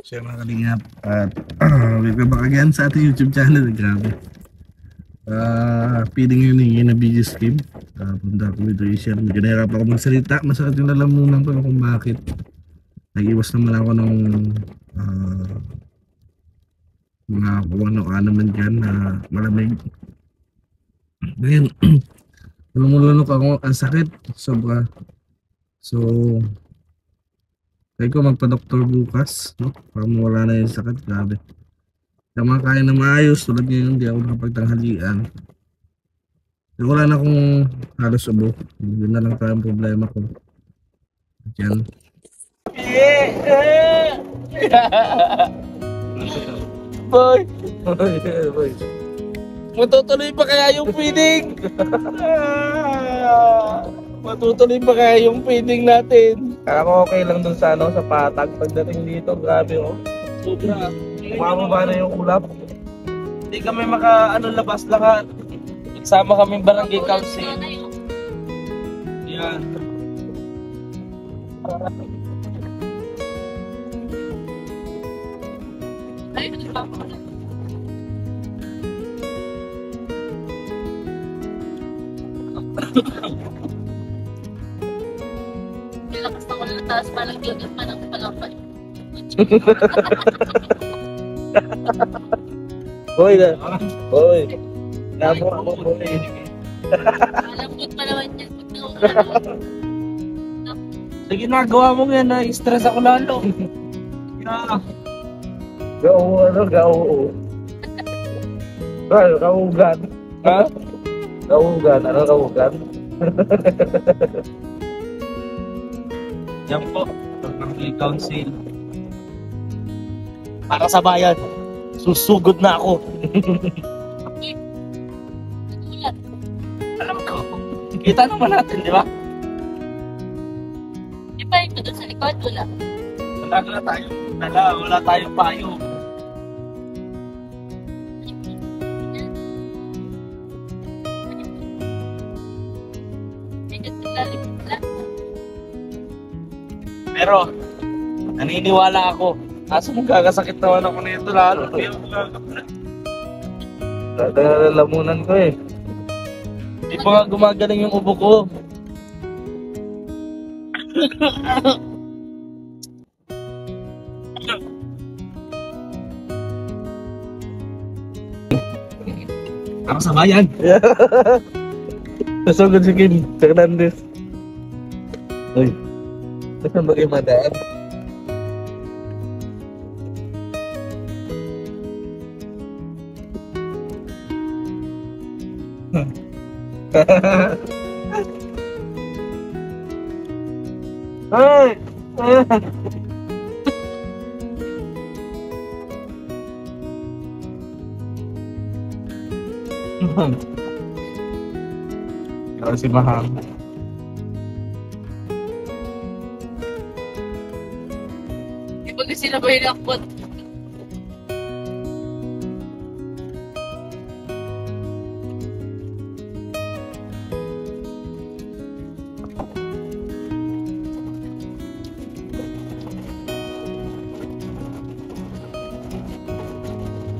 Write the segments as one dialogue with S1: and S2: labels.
S1: Siya mga kalingap at welcome back again sa ating YouTube channel. Grabe. Feeling yun yung na video stream. Punta ko ito i-share. Ganahirap ako magsalita. Masakit yung lalamunan ko kung bakit. Nag-iwas naman ako ng mga kung ano naman dyan na malamig. Ngayon, lumulunok ako. Ang sakit. Sobra. So, kaya ko magpa-doktor bukas, no? Para mawala na yung sakit, grabe. Kaya makakain na maayos, tulad ngayon, hindi ako nakapagtanghalian. Kaya wala na akong halos ubo. Yun na lang tayo ang problema ko. Diyan.
S2: Boy! Boy! Matutuloy pa kaya yung feeding? Matutuloy pa kaya yung feeding natin? Kaya ko okay lang dun sa sa patag pagdating dito. Grabe oh. Sobra. Umababa na yung ulap. Hindi kami labas lahat. Sama kami barangay council. Yan.
S3: Lakas na wala taas parang gigit pa ng palapay.
S2: Hoy na. Hoy. Namo ako boy.
S3: Malambot pa naman yan.
S2: Sa ginagawa mo yan, na-stress ako lalo. Yeah. Gao. Kaugan. Ha? Kaugan. Ano kaugan? Yan po. Barangay Council. Para sa bayan. Susugod na ako. Alam ko. Kita naman natin, di ba?
S3: Di ba ito doon sa likod? Wala.
S2: Wala tayong payo. Pero, naniniwala ako. Kaso mong kakasakit naman ako nito lalo. Lalamunan ko eh. Di pa nga gumagaling yung ubo ko. Ako sa bayan. Nasugod si Kim Fernandez. Uy. Saan ba kayo madaan? Hey! Ikaw si Mahang.
S3: Di ba kasi na ba yung lakbot?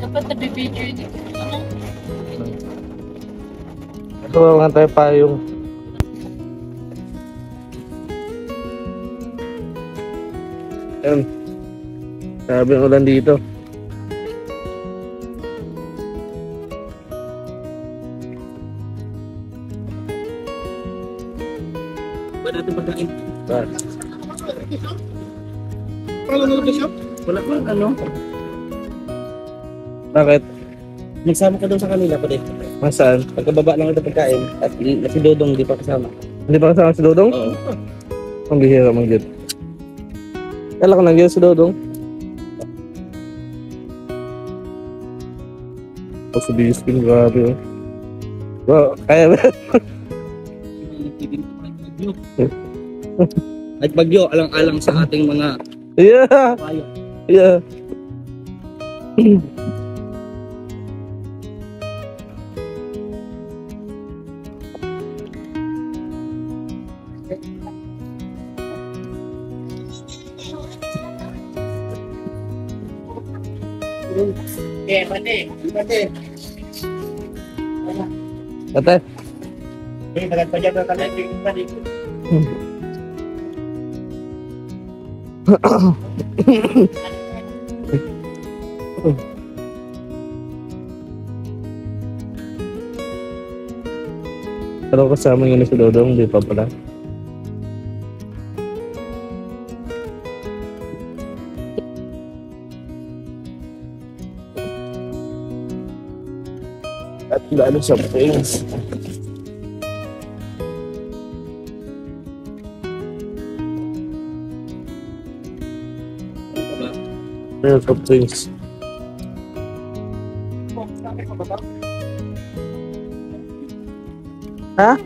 S3: Dapat nabibidyo yun.
S2: Ito lang tayo payong. Yan. Sabi ang ulan dito.
S1: Ba natin pagkain?
S2: Ba?
S1: Paano na ba siya? Wala pa, ano?
S2: Bakit?
S1: Nagsama ka daw sa kanila pa din.
S2: Masaan?
S1: Pagkababa lang ito pagkain at si Dodong di pa kasama.
S2: Hindi pa kasama si Dodong?
S1: Oo.
S2: Ang bihira mag-get. Kala ko nangyari si Dodong. O sa B-Spin, grabe oh. Wow, kaya ba?
S1: At bagyo, alang-alang sa ating mga
S2: Yeah!
S1: kawayo.
S2: Yeah!
S1: Ate. Pero kasama yun si Dodong, di pa pala. At lalo sa things. Meron sa things. Ha?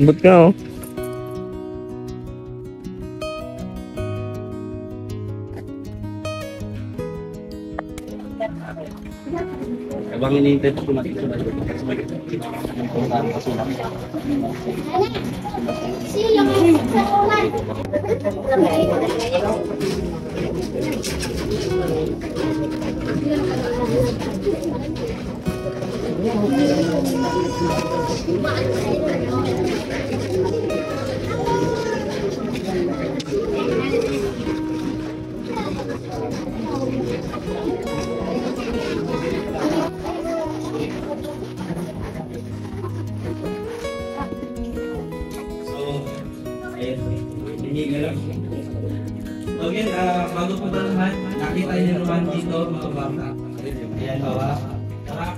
S1: Ambot ka, oh.
S2: Abang hinihintay po makikita. Okay, bago po ba naman, nakita niyo naman dito mga bata. Ayan, bawa.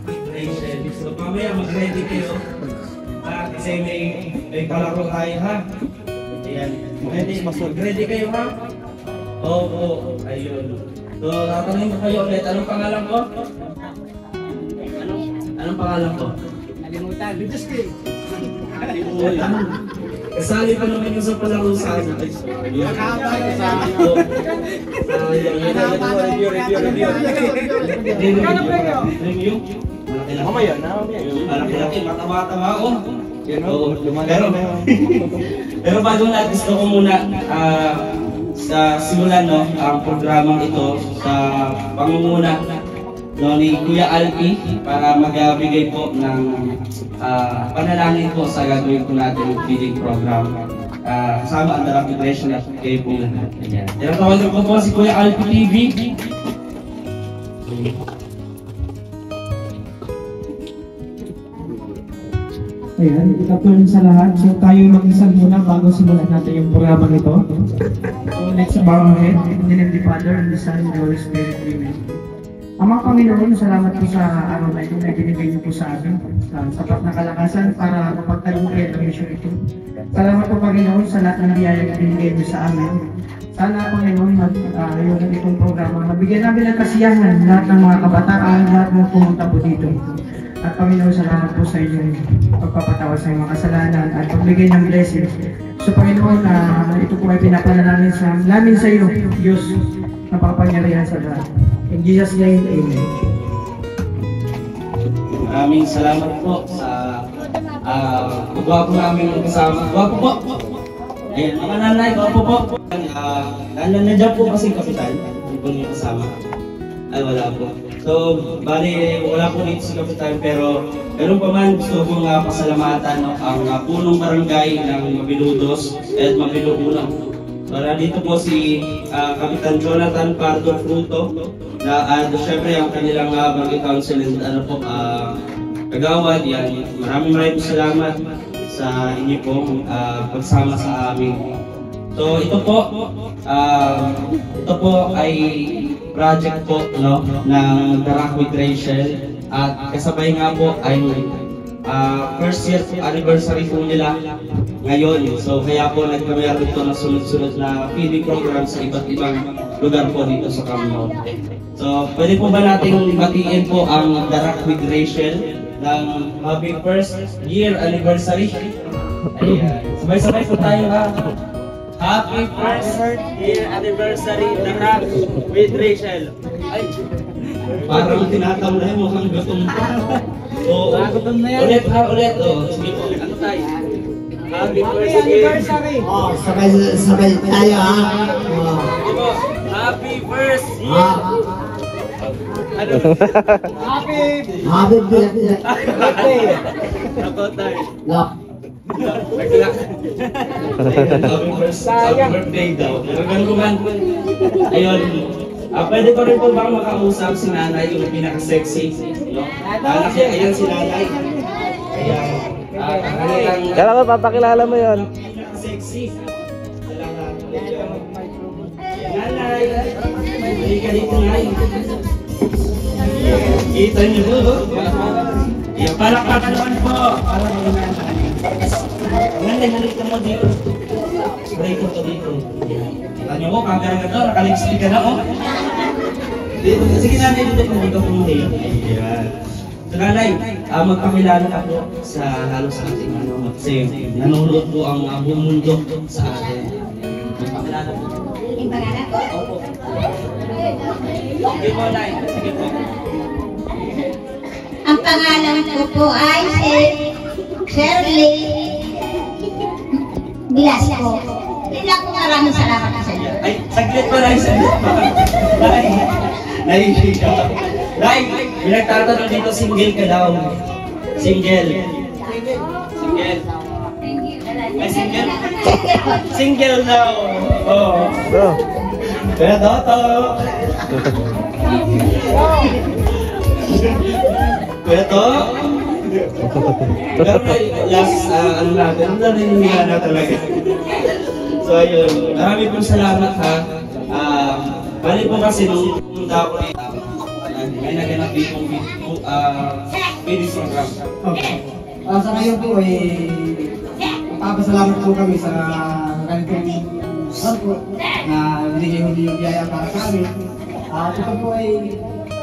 S2: Vibration. So, mamaya mag-ready kayo. Kasi may palaro tayo, ha? Ayan. Ready kayo, ha? Oo, ayun. So, tatanungin ko kayo ulit. Anong pangalan ko? Anong pangalan ko? Nalimutan. Kasali pa naman yung sa palaro sa akin. Review? Mamaya na. Malaki-laki, mataba-taba ako. Pero bago natin, gusto ko muna sa simulan ang programang ito sa pangunguna ni Kuya Alpi para magbigay po ng panalangin po sa gagawin po natin feeding program. Kasama ang Darap Depression at kayo po lahat. Tinatawagan ko po si Kuya Alpi TV.
S4: Ayan, ikatuloy sa lahat. So tayo mag-isal muna bago simulan natin yung programa nito. So let's bow our head. In the name of the Father, and the Son, and the Holy Spirit. Amen. Amang Panginoon, salamat po sa araw na ito na binigay niyo po sa amin. Sapat na kalakasan para mapagtagumpay ang mission ito. Salamat po Panginoon sa lahat ng biyaya na binigay niyo sa amin. Sana Panginoon, yung itong programa, mabigyan namin ng kasiyahan lahat ng mga kabataan, lahat ng pumunta po dito. At Panginoon, salamat po sa inyong pagpapatawa sa inyong kasalanan at pagbigay ng blessing. So Panginoon, ito po ay pinapanalangin namin sa iyo, Diyos, na pakapangyarihan sa lahat. In Jesus' name, Amen.
S2: Maraming salamat po sa gwapo namin kasama. Gwapo po! Ayan, mga nanay, gwapo po! Nandiyan po kasi kapitan, hindi po niyo kasama. Ay, wala po. So, bali, wala po dito si kapitan, pero meron pa man gusto kong pasalamatan ang punong barangay ng Mabiludos at Mabiluunang. Para dito po si Kapitan Jonathan Pardo Fruto na syempre ang kanilang barangay council and kagawad. Yan. Maraming salamat sa inyo pong pagsama sa amin. So ito po ay project po ng Darap Migration at kasabay nga po ay first year anniversary po nila ngayon. So kaya po nagkameron ito ng sunod-sunod na feeding program sa iba't ibang lugar po dito sa Camino. So pwede po ba nating batiin po ang The Rock with Rachel ng happy first year anniversary? Ayan. Sabay-sabay po tayo ha. Happy first year anniversary The Rock with Rachel. Ay, parang tinatamlay mo kang gutom pa. Oo. Ulit ha, ulit. Oh, sige po. Ano tayo? Happy first anniversary.
S5: Oh, sabay tayo ha. Oh.
S2: Sige po. Happy first year. Ano?
S5: Happy birthday.
S2: Ako tayo.
S5: Look.
S2: Happy birthday daw. Ganun. Ayun. Pwede pa rin po bang makausap si nanay, yung pinaka-sexy? No? Ayan si nanay. Ayan.
S1: Kala ko papakilala mo yun.
S2: Pinaka-sexy. Nanay. Hindi ka dito, nanay. Kita niyo po. Palakpakan naman po. Nanay, halika mo dito. Spray ko to dito. Tanya mo, kagaya na to, nakalipstick ka na, oh. Sige nanay, dito kung hindi ka pumuli. Ayan. So nanay, magpakilala ka po sa halos sa ating ano, kasi nanonood po ang buong mundo sa atin. Magpakilala po.
S6: Yung pangalan ko?
S2: Opo. Sige po, nay. Sige po.
S6: Ang pangalan ko po ay si Shirley Velasco. Hindi lang po maraming salamat sa inyo.
S2: Ay, saglit pa, nay. Saglit pa. Nay. Nay, nay, pinagtatanong dito, single ka daw. Single. Single. Ay, single? Single daw. Oo. Kaya Toto. Kuya to? Pero last, ano natin, ang naniniwala na talaga. So ayun, marami pong salamat ha. Bali po kasi nung pumunta ako dito, may naganap dito feeding program.
S5: Okay. Sa ngayon po papasalamat po kami sa ganitong po na binigay yung biyaya para sa amin. Ito po ay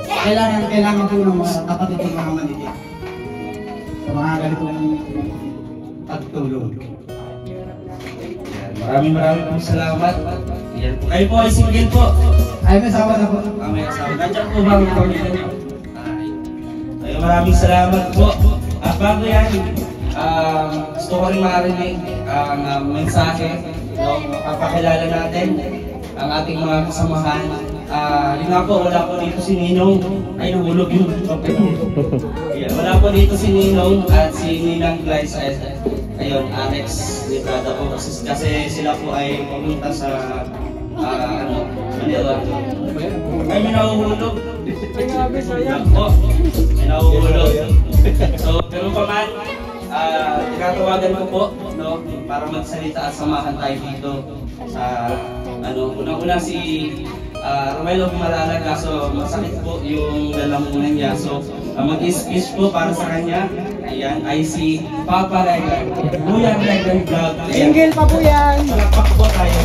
S5: kailangan po ng mga kapatid ng mga maliit sa mga ganitong pagtulong.
S2: Maraming pong salamat. Yan po. Kayo po ay single po.
S5: Ay, may asawa na po.
S2: May asawa. Nandiyan po ba ang pamilya niyo? Ay, maraming salamat po. Bago yan, gusto ko rin marinig ang mensahe. No? Papakilala natin ang ating mga kasamahan. Yun nga po, wala po dito si Ninong. Ay, nahulog yun. Yeah, wala po dito si Ninong at si Ninang Glyza. Ayun, Alex Librada po. Kasi sila po ay pumunta sa Manila. Ay, may nahuhulog. Po, may nahuhulog. So, pero pa man, tinatawagan ko po, no, para magsalita at samahan tayo dito sa, unang-una si Romelo Malala, kaso masakit po yung lalamunan niya. So, mag-speech po para sa kanya. Ayan, ay si Papa Regan. Kuya Regan Vlog.
S5: Single pa po yan.
S2: Palakpak po tayo.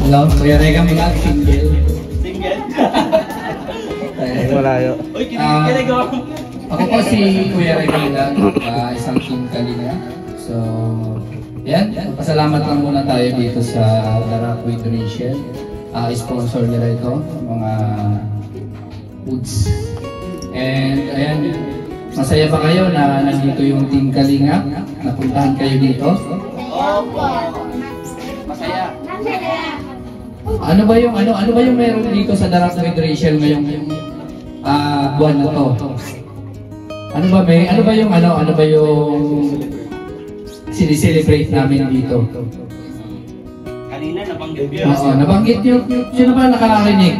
S7: Hello, Kuya Regan Vlog, single.
S2: Single?
S1: Malayo.
S2: Uy, kinikilig ako.
S7: Ako po si Kuya Regan Vlog, isang team Kalinga. So, yan, pasalamat lang muna tayo dito sa The Rock with Rachel. Sponsor nila ito, mga foods. And ayan, masaya ba kayo na nandito yung Team Kalinga? Napuntahan kayo dito?
S2: Opo. Masaya.
S7: Ano ba yung meron dito sa The Rock with Rachel ngayong buwan na to? Ano ba yung sinicelebrate namin dito?
S2: Kanina nabanggit yun.
S7: Oo, nabanggit yun. Sino ba nakakarinig?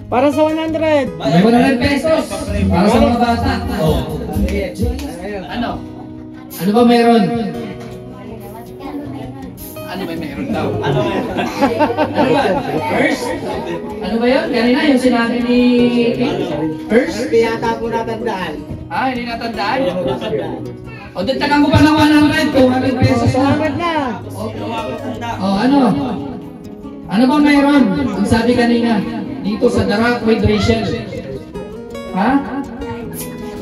S5: Para sa 100.
S7: May 100 pesos para sa mga bata.
S2: Oo.
S7: Ano? Ano ba meron? Ano ba meron daw?
S2: Ano yun?
S7: Ano ba? First? Ano ba yun? Kanina yung sinabi ni First?
S5: Hindi yata po natandaan.
S7: Hindi natandaan? O, dagdagan ko pa ng 100, 200 pesos na. 200 na. O, ano? Ano bang mayroon? Ang sabi kanina, dito sa The Rock with Rachel. Ha?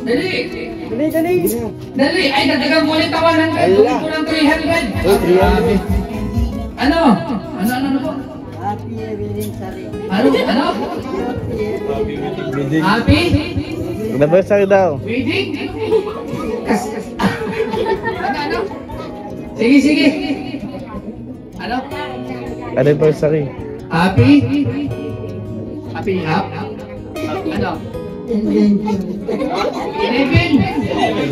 S7: Dali! Dali! Ay, dagdagan mo ulit ang 100. Ulit ko ng 300. Grabe. Ano? Ano po?
S5: Happy wedding sari.
S7: Ano? Happy?
S2: Anniversary daw.
S7: Wedding? Ano? Sige. Ano?
S2: Anniversary.
S7: Happy? Happy hap? Ano? 11.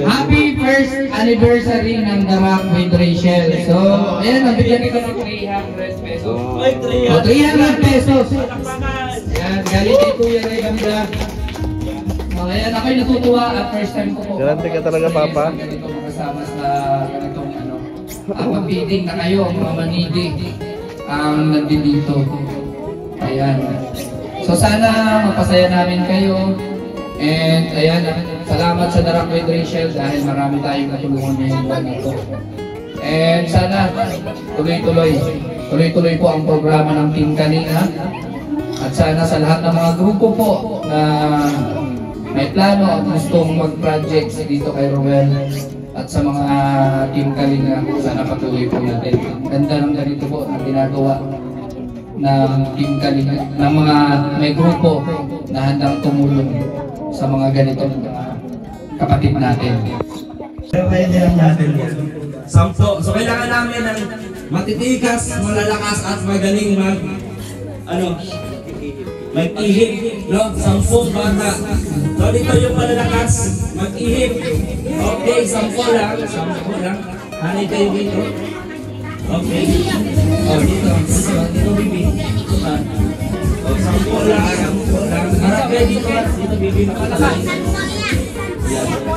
S7: Happy first anniversary ng The Rock with Rachel. So, ayan, nabigyan ko ng 300 pesos. O, 300 pesos. Ayan, galing kay Kuya Ray Ganda. So, ayan, ako'y natutuwa at first time ko po.
S2: Galante ka talaga, Papa.
S7: Ganito makasama sa ganitong pag-feeding na kayo, mga manidi ang nandito. Ayan. So, sana mapasaya namin kayo. And ayan, salamat sa The Rock with Rachel dahil marami tayong natulungan ngayong buwan na ito. And sana tuloy-tuloy po ang programa ng Team Kalinga. At sana sa lahat ng mga grupo po na may plano at gustong mag-projects dito kay Roel at sa mga Team Kalinga, sana patuloy po natin. Ganda ng ganito po na ginagawa ng Team Kalinga, ng mga may grupo na handang tumulong sa mga ganitong kapatid natin.
S8: Pero kaya nilang natin yan. 10. So kailangan namin ng matitikas, malalakas at magaling mag-ihip, no? 10 bata. So dito yung malalakas, mag-ihip. Okay, 10 lang. Hanay kayo dito. Okay. Dito bibi. O, 10 lang. Harap kayo dito bibi.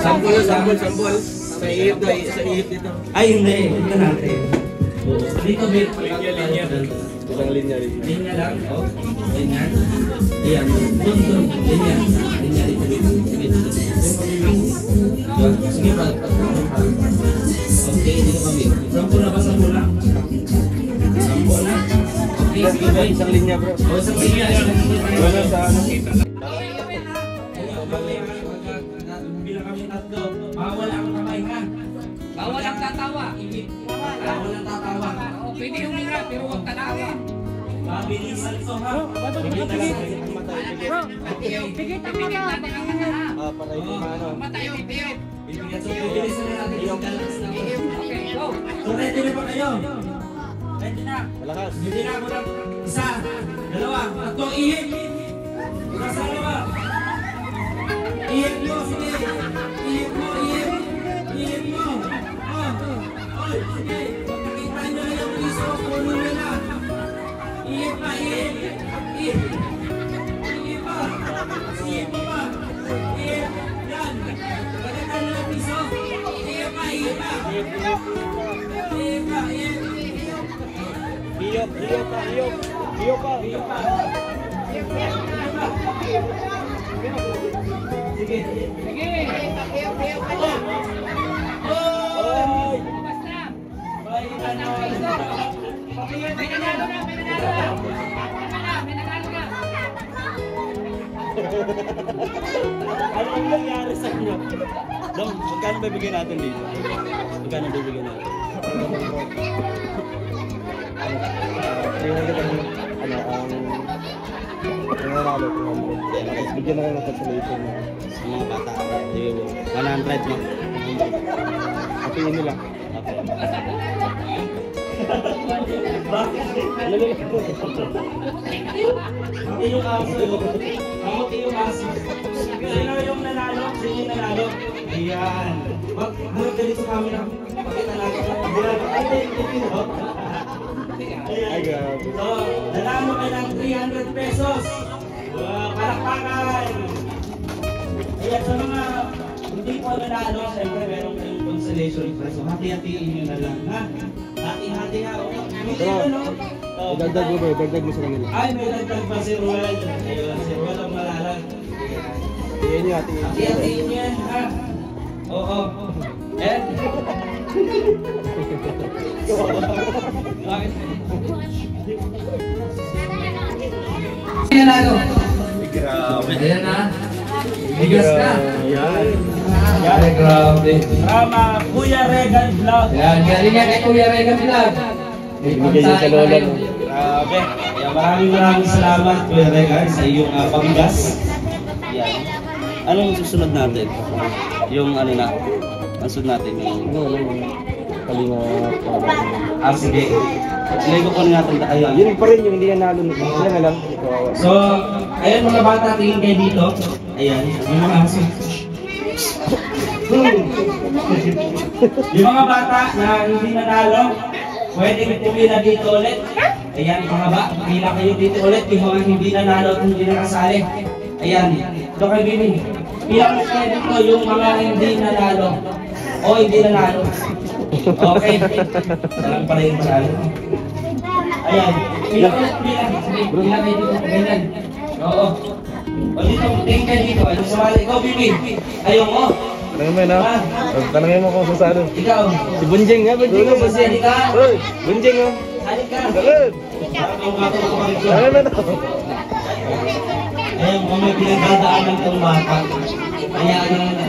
S8: Sampol. Sa ihip dito. Ay, hindi. Ito natin. Dito, babe. Ilang linya. Linya lang. O. Linya. Ayan. Doon. Linya. Linya dito, babe. Sige pa. Okay, dito kami. Sampol na ba? Sampol na? Okay, sige ba? Isang linya, bro. O, isang linya. Wala sa ano. Bilang kami tatlo. Bawal ang kamay ka.
S7: Bawal ang tatawa.
S8: Bawal ang tatawa.
S7: Pwede yung nga, pero huwag tatawa.
S8: Mabilisan to, ha?
S7: Pigit natin ang mata. Matay, pigit.
S8: Bilisan na natin yung galas na.
S7: Okay, go.
S8: So, ready na ba kayo? Ready na. Hindi na ako ng 1, 2, 3, ihip. Sa dalawa. Ihip mo, sige. Ihip mo. Oy, sige. Nakita nyo na yung piso. Puno nyo na. Ihip pa. Ihip pa. Ihip mo pa. Ihip. Yan. Nakita nyo yung piso. Ihip pa. Ihip pa. Sige.
S7: May nanalo na.
S2: Ano ang nangyari sa inyo? Dong, magkano ba bigyan natin dito? Magkano bibigyan natin? Nanalo ko. Bigyan na kayo ng consolation sa mga bata. 100 lang. Hatiin nila.
S8: Hindi yung aso. Kamuti yung aso. Sino yung nanalo? Sino yung nanalo? Ayan. Mag-harap ka dito sa camera. Pakita natin.
S2: Ay, grabe.
S8: So, nanalo ka ng 300 pesos. Palakpakan! Ayan, sa mga hindi po nanalo, siyempre meron kayong consolation prize. So, hati-hatiin nyo na lang, ha? Hati-hati ha.
S2: Dagdag mo sa kanila.
S8: Ay, may dagdag pa si Ruel. Ayun, si Ruel ang malalag.
S2: Hatiin nyo.
S8: Hati-hatiin nyo yan, ha? Oo.
S2: Eh?
S7: Nanalo.
S2: Grabe.
S7: Ayan na. Bigas na. Ay, grabe.
S2: Kuya Regan Vlog.
S7: Yan, galing nga kay Kuya Regan Vlog.
S2: Ibigay niya sa lola mo. Grabe. Kaya maraming salamat Kuya Regan sa iyong panggas. Yan. Anong susunod natin? Yung ano na? Ang sunod natin yung... sige. Sige ko kung natin tayo.
S1: Yun pa rin yung hindi nanalo. Yan na lang.
S2: So, ayan mga bata, tingin kayo dito. Ayan, yung mga aso. Yung mga bata na hindi nanalo, pwedeng pumila dito ulit. Ayan, mga ba, pumila kayo dito ulit. Yung mga hindi nanalo at hindi nakasali. Ayan, ito kayo Bibi. Pila kayo dito yung mga hindi nanalo. O hindi nanalo. Okay. Salang pala yung panalo. Ayan, pila ulit, pila. Pila kayo dito, ganyan. Oo. O dito, tingin kayo dito. Ano sumali? Ikaw, Bibi. Ayaw mo.
S1: Tanungin mo na. Tanungin mo kung sasalo.
S2: Ikaw.
S1: Si Bunjing nga, Bunjing.
S2: Sasali ka.
S1: Bunjing nga.
S2: Sali ka.
S1: Salud. Tanungin mo na.
S2: Ayan, kung may pinagdadaanan itong bata. Kaya ano na.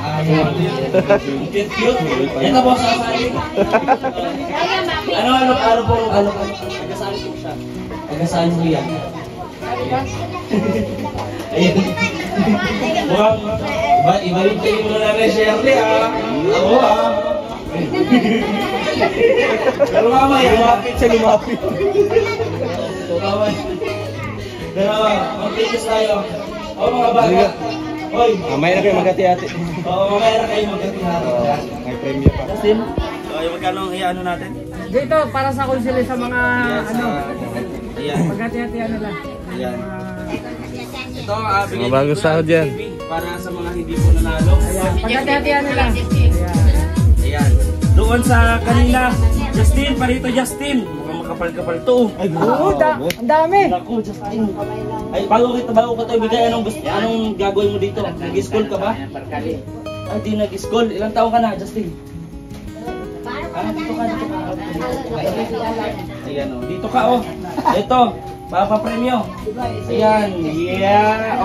S2: Ayan. Cute. Ito po, sasali. Ano po, tagasaan po siya. Tagasaan mo yan. Ayan. Mukhang, ibalik kayo muna namin, Shirley, Ako, Pero mamaya, lumapit siya, lumapit. So, mamaya. Dalawa, mag-focus tayo. O, mga bata. Hoy.
S1: Mamaya na kayo magkati-hati.
S2: Oo, mamaya na kayo magkati-hati.
S1: May premyo pa.
S2: Justin? So, yung magkano ang iano natin?
S4: Dito, para sa konsili sa mga
S2: Ayan.
S4: Pagkati-hatian nila.
S2: Ayan. Ito, bigay
S1: Mga bagong sahod yan.
S2: para sa mga hindi po nanalo.
S4: Pagkati-hatian nila.
S2: Ayan. Doon sa kanina, Justin, parito Justin. Mukhang makapal-kapal to. Ay,
S4: Ang dami.
S2: Naku, Justin. Ay, bago ko ito ibigay, anong gagawin mo dito? Nag-school ka ba? Ay, di nag-school. Ilang taon ka na, Justin? Dito ka. Ayan, oh. Dito ka, oh. Ito, papapremyo. Ayan, yeah.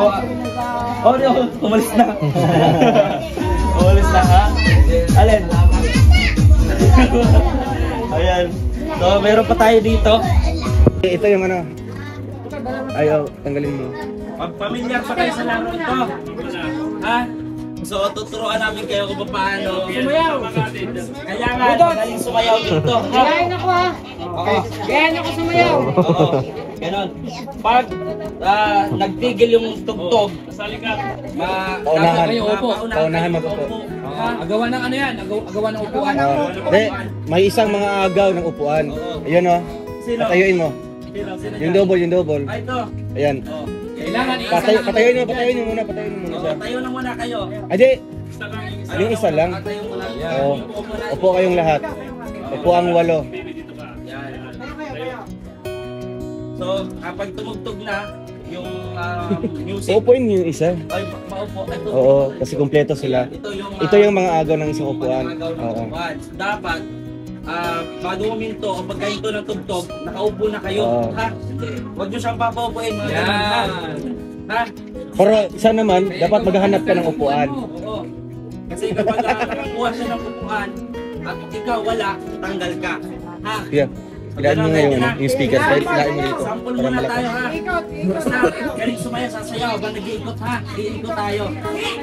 S2: Oh, no, umalis na. Umalis na, ha? Alin? Ayan. So, meron pa tayo dito.
S1: Ito yung ano. Ayaw, tanggalin mo.
S2: Pamilyar pa kayo sa laro ito. Ha? So, tuturuan namin kayo kung paano sumayaw. Kaya nga, magaling sumayaw dito.
S4: Gayahin ako ha.
S2: Oo.
S4: Gayahin ako sumayaw.
S2: Oo. Ganon. Pag nagtigil yung tugtog,
S1: Paunahan.
S2: Paunahan
S1: mag-upo.
S7: Agawan ng ano yan? Agawan ng upuan.
S1: May isang mga agaw ng upuan. Ayun o.
S2: Sino?
S1: Patayuin mo.
S2: Sino
S1: Yung
S2: dyan?
S1: double.
S2: Ah, ito.
S1: Ayan.
S2: Oh.
S7: Kailangan isa
S1: Patayuin mo muna siya.
S2: Tayo na muna kayo.
S1: Adi, yung isa lang.
S2: Tayo muna.
S1: Oo. Upo kayong lahat. Upo ang 8.
S2: So, kapag tumugtog na yung music,
S1: Uupuin yung isa.
S2: ay maupo. Ito,
S1: Oo, kasi kumpleto sila.
S2: Ito
S1: Ito yung mga agaw ng isang upuan. Oo.
S2: Dapat, bago uminto o pagkahinto ng tugtog, nakaupo na kayo.
S1: Oo.
S2: Ha? Huwag nyo siyang papaupuin. Mga ganun, ha? Ha?
S1: Pero isa naman, dapat maghahanap ka ng upuan.
S2: Oo. Kasi kapag nakakuha siya ng upuan, at ikaw wala, tanggal ka. Ha?
S1: Yeah. Ilain mo ngayon yung speaker. Ilain mo dito.
S2: Sample
S1: Para
S2: muna tayo,
S1: malakas.
S2: ha? Basta, galing sumaya, sasayaw, habang nag-iikot, ha? Iikot tayo.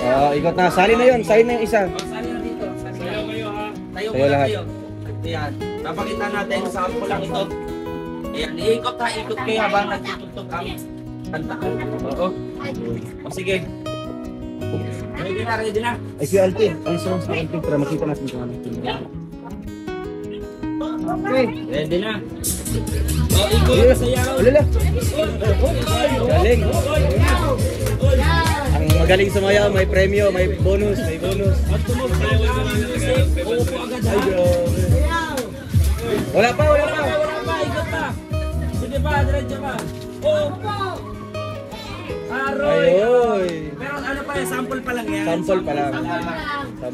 S1: Oo, ikot na. Sali na yun. Sali na yung isa.
S2: Sali na dito. Sasayaw kayo, ha? Tayo
S1: Tayo
S2: muna
S1: lahat.
S2: kayo. Ayan. Napakita natin, sample lang ito. Ayan, iikot ha, ikot kayo habang nagtutugtog ang kanta. Oo. O sige. Ready na.
S1: Ay, si Alvin. Ang songs ni Alvin para makita natin kung ano.
S4: Okay.
S2: Ready na. O, ikot, sayaw.
S1: Ulala. Galing. Ang magaling sumayaw, may premyo, may bonus, may bonus.
S2: Pag tumugtog ang music, uupo agad ha.
S1: Wala pa.
S2: Wala pa, ikot pa. Sige pa, diretso pa. Upo. Aroy!
S9: Ayoy.
S2: Pero ano pa yan, sample pa lang yan.
S9: Sample pa lang.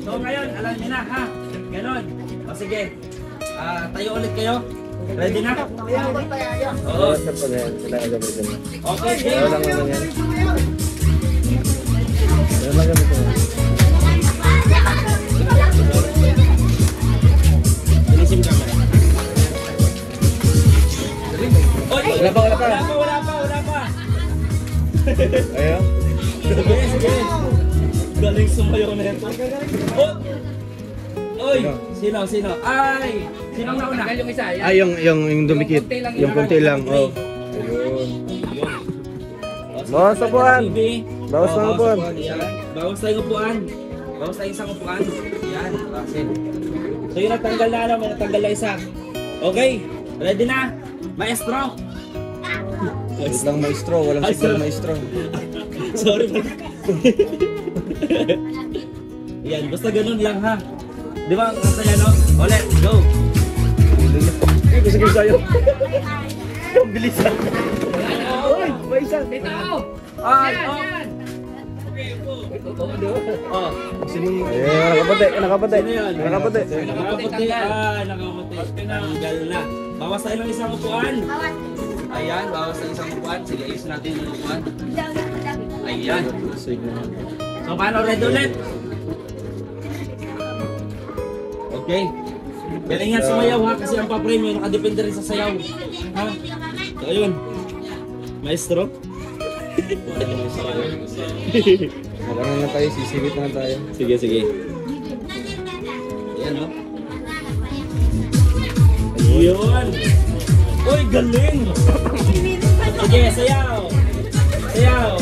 S2: So ngayon, alam niyo na ha. Ganon. O sige. Tayo ulit kayo. Ready na? Oo.
S9: Sa pa yan. Kailangan gamitin mo.
S2: Okay, game.
S9: Walang ano yan. Walang gamitin mo.
S2: Bilisim camera. Oy!
S9: Wala pa.
S2: Wala pa.
S9: Ayaw.
S2: Sige. Galing sumayaw na ito. Oh! Oy! Sino? Ay! Sino na una?
S7: Yung isa.
S9: Ah, yung dumikit. Yung konti lang. Oh. Bawas sa upuan. Bawas ng upuan.
S2: Bawas tayong upuan. Bawas tayong isang upuan. Yan. Bawasin. So yung natanggal na may natanggal na isa. Okay. Ready na? Maestro.
S9: Wait lang maestro. Walang signal maestro.
S2: Sorry. Yan. Basta ganun lang ha. Di ba? Basta yan o. Ulit. Go.
S9: Ay, gusto ko sa'yo. Ang bilisan.
S2: Uy! May isa. Ay! Oh! Oh.
S9: Ayan, nakapate.
S2: Sino yan?
S9: Nakapate.
S2: Nakaputi. Nakaputi. Tanggal na. Bawas tayo ng isang upuan. Ayan, bawas tayo ng isang upuan. Sige, ayusin natin yung upuan. Ayan. So, paano red ulit? Okay. Galingan sumayaw ha, kasi ang pa-premium nakadepende rin sa sayaw. Ha? So, ayun. Maestro?
S9: Malangan na tayo, sisibit na tayo.
S2: Sige. Ayan, no? Ayun! Uy, galing! Sige, sayaw! Wow!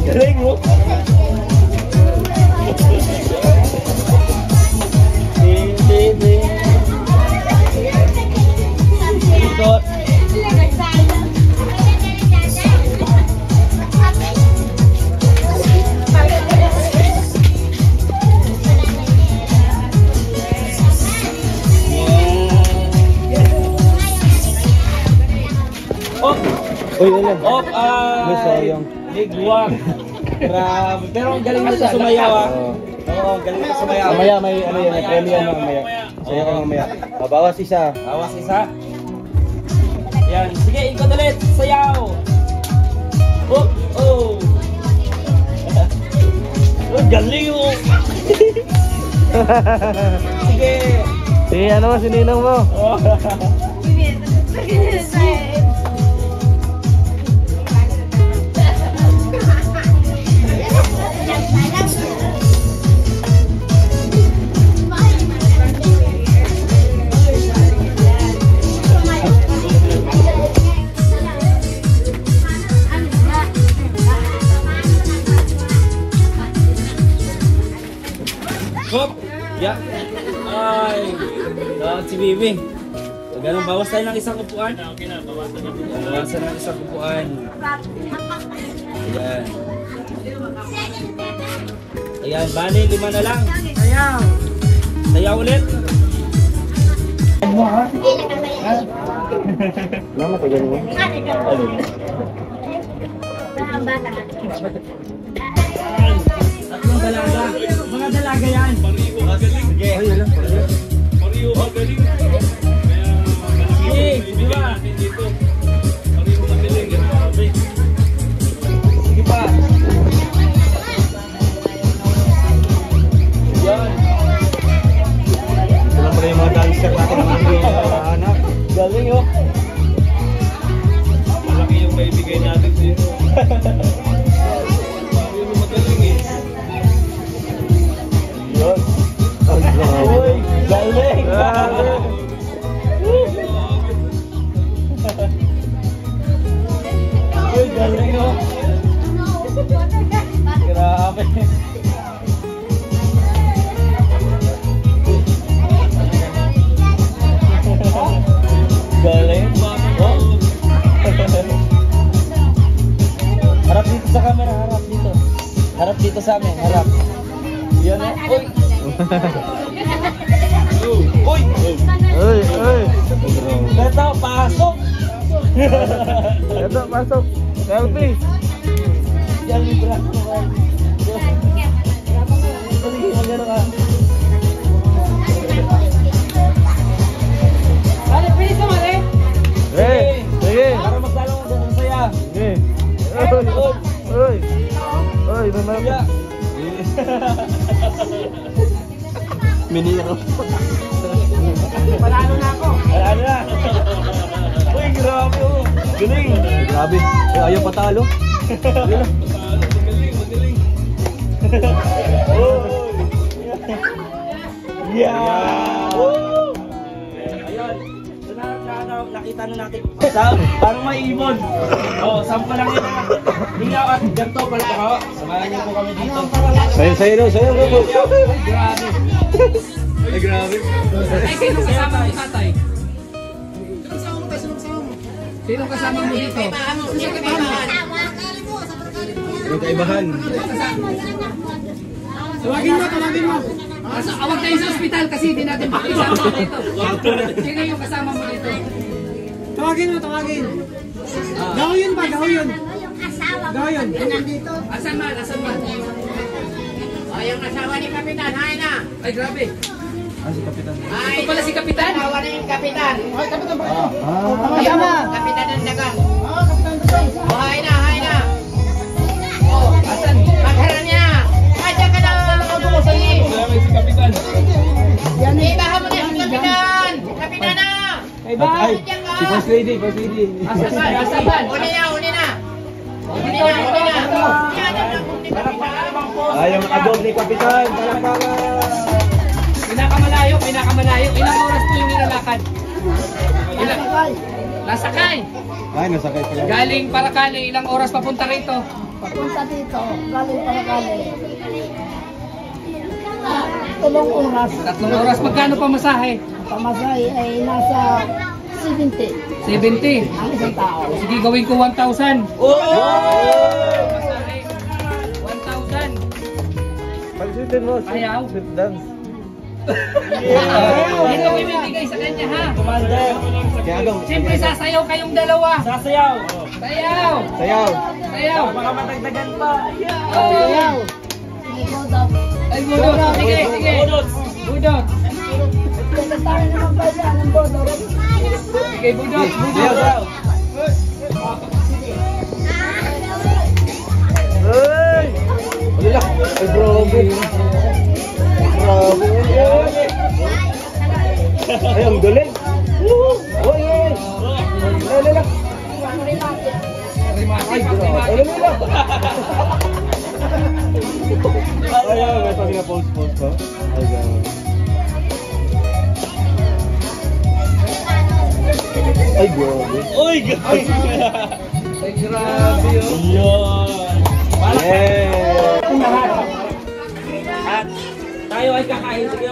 S2: Galing, mo! Ikot!
S9: Uy, wala.
S2: Op ay!
S9: Sayang.
S2: Ligwak! Grabe! Pero ang galing mo sa sumayaw ah! Oo, galing mo sa sumayaw.
S9: Mamaya may ano yan, may premium mamaya. Sa'yo ka mamaya. Bawas isa.
S2: Awas isa. Yan. Sige, ikot ulit. Sayaw. Oh, oh. Oh, galing mo. Sige.
S9: Sige, ano mo, sininang mo?
S2: Oh. Hop! Ya! Ay! Si Bibi. So, ganun, bawas tayo ng isang upuan. Okay na, bawasan ng isang upuan. Ayan. Ayan, bali, 5 na lang. Sayaw! Sayaw ulit.
S9: Mama, tagal mo.
S2: Tatlong dalaga. Mga dalaga yan. Sige. Ay, alam.
S8: Pariho magaling.
S2: Sige, di ba?
S8: Pariho magaling.
S2: Sige pa. Yan.
S9: Ito lang pala yung mga dancer natin ng mga anak.
S2: Galing oh.
S8: Malaki yung maibigay natin dito. Pariho magaling eh.
S2: Yun. Uy, galing. Uy, galing oh. Grabe. Galing. Oh. Harap dito sa camera, harap dito. Harap dito sa amin, harap. Yan oh. Uy. Uy.
S9: Uy!
S2: Beto, pasok. Ito, pasok. Selfie. Diyan yung braso ko. Sige, magano ka.
S8: Ano, pwede ka mali?
S2: Sige.
S8: Para magsalo mo sa saya.
S2: Sige. Uy. Uy, mamaya. Miniro.
S8: Panalo na ako.
S2: Ano na? Uy, grabe oh. Galing. Grabe. Ayaw patalo. Magaling. Oh. Yeah. Woo. Ayun. So nakita na natin. Parang may ibon. Oh, sampa lang yun. Hingaw at ganto pala ako. Samahan niyo po kami dito. Sayo. Grabe. Ay, grabe.
S8: Ay, sino kasama mo, tatay? Sino kasama mo dito?
S2: Yung kaibahan.
S8: Tawagin mo. Awag tayo sa ospital kasi hindi natin makisama dito. Sino yung kasama mo dito?
S4: Tawagin. Gawin ba? Gawin.
S8: Asan man?
S6: Ay, yung asawa ni Kapitan, hay na.
S8: Ay, grabe.
S2: Si Kapitan.
S8: Ito pala si Kapitan.
S6: Asawa na yung Kapitan.
S4: Ayan na.
S6: Kapitan ng dagat. Oh, hay na. Oh,
S8: Asan?
S6: magharap niya. Ay, diyan ka na. Sige.
S2: Si Kapitan.
S6: Ibahan mo na si Kapitan. Kapitan na.
S2: Ay, si First Lady.
S8: Asan man?
S6: Uli na.
S2: Ayaw makadog ni Kapitan.
S8: Pinakamalayo. Ilang oras po yung nilalakad? Nasakay.
S2: Ay, nasakay pala.
S8: Galing Paracale, ilang oras papunta rito?
S10: Papunta dito, galing para galing. 3 oras.
S8: 3 oras. Magkano pa masahe?
S10: Pamasahe ay nasa 70
S8: 70.
S10: ang isang tao.
S8: Sige, gawin ko 1,000. Masahe. 1,000.
S2: Pagsitin mo.
S8: Ayaw.
S2: Sit dance.
S8: Ito ibibigay sa kanya, ha?
S2: Commander. Kaya daw.
S8: Siyempre, sasayaw kayong dalawa.
S2: Sasayaw.
S8: Sayaw.
S2: Baka matagdagan pa.
S8: Ayaw. Ay, budot. Sige. Budot.
S10: Tayo naman ba yan ang bodo?
S8: Sige, budot.
S2: Sayaw. Ay! Wala. Ay, grabe. Ay, ang galing. Oy, yes. Lala. Ay, grabe. Ay, may pag na-post pa. Ay, grabe. Ay, grabe. Oy, grabe.
S8: Ay, grabe, oh.
S2: Yan.
S8: At tayo ay kakain. Sige.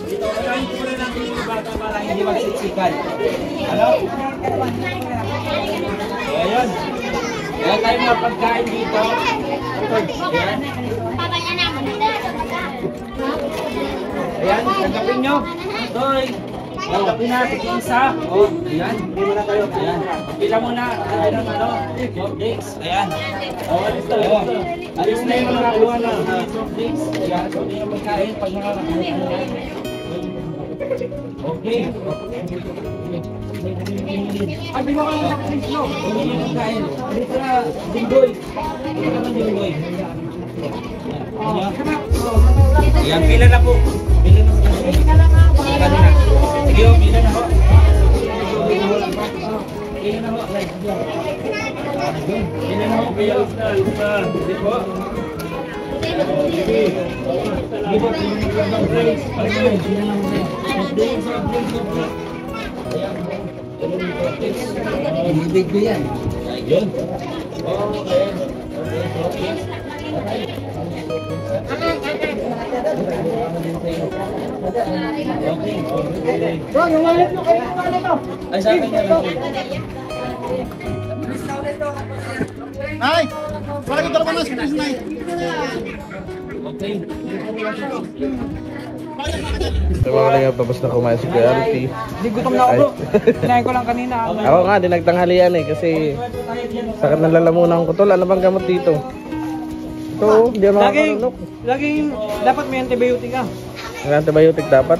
S8: Dito, kakain ko muna natin yung bata para hindi magsiksikan. Ano? Ayan. Ayan tayo mga pagkain dito. Ayan. Ayan, tanggapin nyo. Toy. Tanggapin natin yung isa. O, ayan. Hindi mo na kayo. Ayan. Pila mo na. Ayan ang ano. Soft drinks. Ayan. Alis na yung mga kuha na. Soft drinks. Ayan. So, hindi yung pagkain pag nakakain. Okay. Ay, di mo ka lang nakakins, no? Hindi yung pagkain. Dito na, dinggoy. Dito naman dinggoy. Ayan, pila na po. Pila na po. Pila na. Sige, pila na po. Pila na po. Pila na po. Pila na. Hindi po. Hindi po. Big ko yan. Yun. Okay. Ay, sa akin yan.
S5: Ay! Wala ko dalawa na sa Nay.
S8: Okay.
S1: Sa mga kalingap, tapos na kumain si Kuya Alfie.
S4: Hindi, gutom na ako bro. Kinain ko lang kanina.
S1: Ako nga, di nagtanghalian eh, kasi sakit ng lalamunan ko tol. Ano bang gamot dito? Ito, hindi ako
S4: Laging,
S1: makakarunok.
S4: dapat may antibiotic ka.
S1: Ang antibiotic dapat.